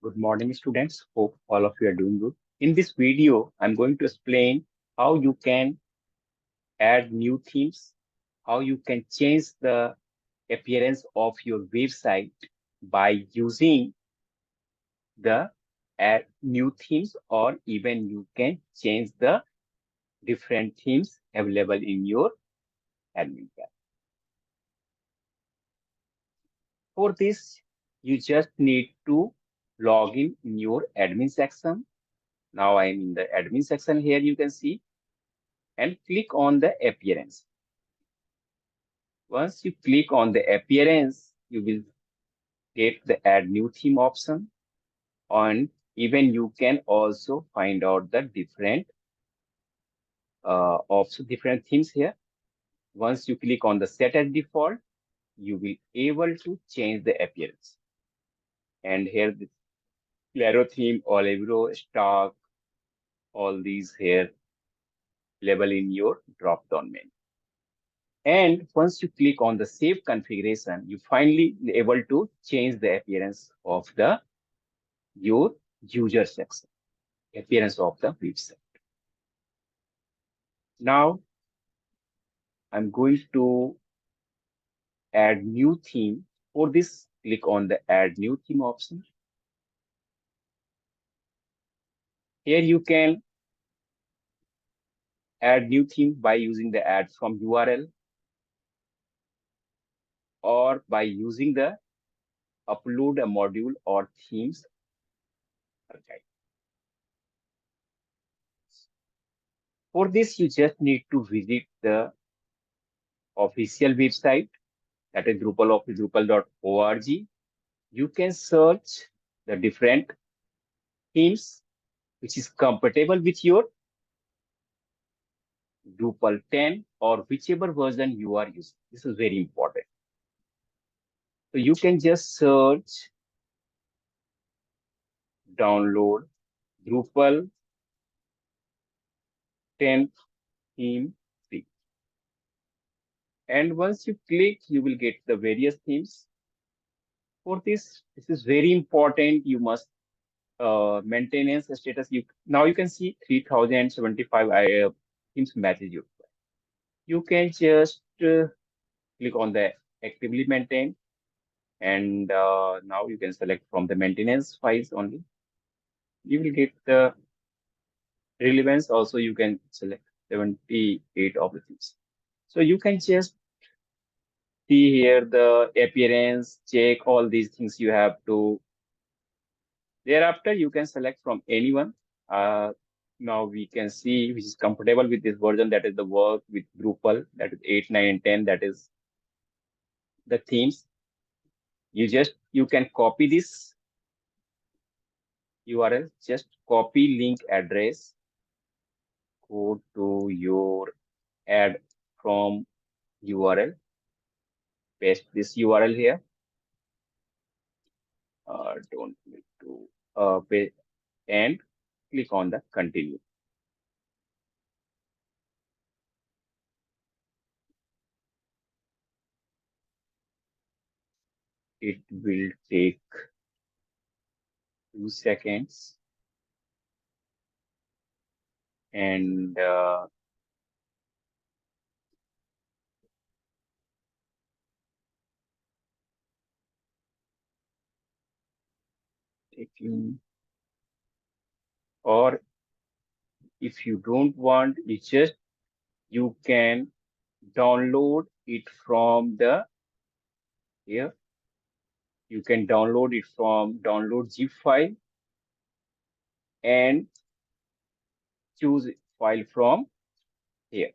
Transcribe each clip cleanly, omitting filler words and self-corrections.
Good morning, students. Hope all of you are doing good. In this video, I'm going to explain how you can add new themes, how you can change the appearance of your website by using the add new themes, or even you can change the different themes available in your admin tab. For this, you just need to log in your admin section. Now I'm in the admin section here, you can see, and click on the appearance. Once you click on the appearance, you will get the add new theme option, and even you can also find out the different themes here. Once you click on the set as default, you will able to change the appearance. And here the Claro theme, Olivero, Stock, all these here label in your drop down menu. And once you click on the save configuration, you finally able to change the appearance of your user section, appearance of the website. Now I'm going to add new theme. For this, click on the add new theme option. Here you can add new theme by using the add from URL, or by using the upload a module or themes archive. For this, you just need to visit the official website, that is drupal.org. You can search the different themes which is compatible with your Drupal 10 or whichever version you are using. This is very important. So you can just search, download Drupal 10 theme 3. And once you click, you will get the various themes. For this is very important. You must maintenance status. Now you can see 3075 themes matches you. You can just click on the actively maintain, and now you can select from the maintenance files only. You will get the relevance. Also, you can select 78 of the things. So you can just see here the appearance, check all these things you have to. Thereafter, you can select from anyone. Now we can see which is compatible with this version, that is the work with Drupal, that is 8, 9, and 10, that is the themes. You can copy this URL, just copy link address, go to your add from URL, paste this URL here. Don't need to paste, and click on the continue. It will take 2 seconds, and taking, or if you don't want, you can download it from the here. You can download it from download zip file and choose file from here.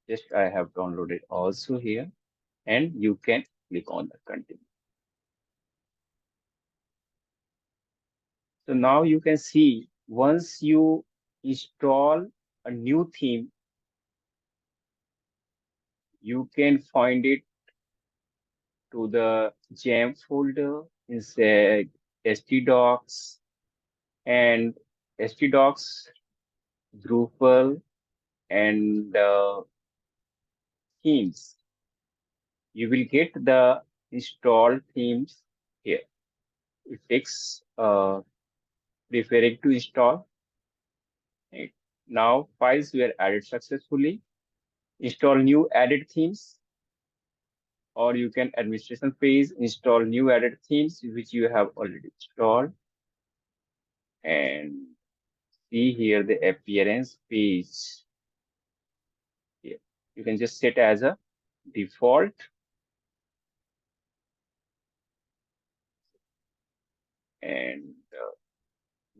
Just I have downloaded also here, and you can click on the continue. So now you can see, once you install a new theme, you can find it to the gem folder inside htdocs, and htdocs, Drupal, and themes. You will get the installed themes here. It takes preferring to install. Right. Now files were added successfully. Install new added themes, or you can administration page, install new added themes which you have already installed, and see here the appearance page. Here. You can just set as a default, and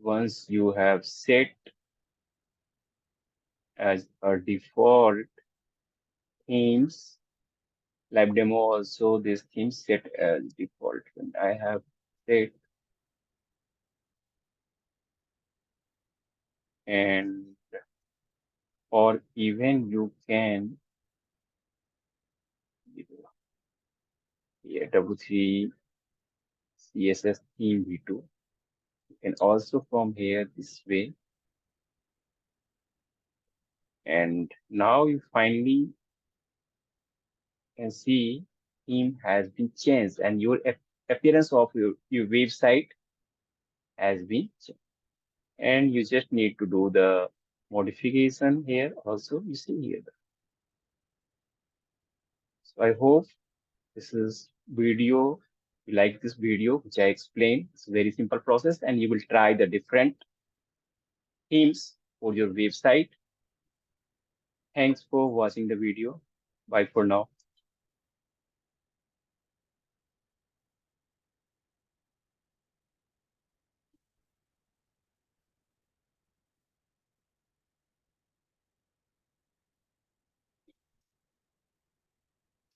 once you have set as a default themes, live demo also this theme set as default. When I have set, and or even you can here W3 CSS theme V2. You can also from here this way, and now you finally can see theme has been changed and your appearance of your website has been changed. And you just need to do the modification here also, you see here. So I hope this is video, you like this video which I explained. It's a very simple process, and you will try the different themes for your website. Thanks for watching the video. Bye for now.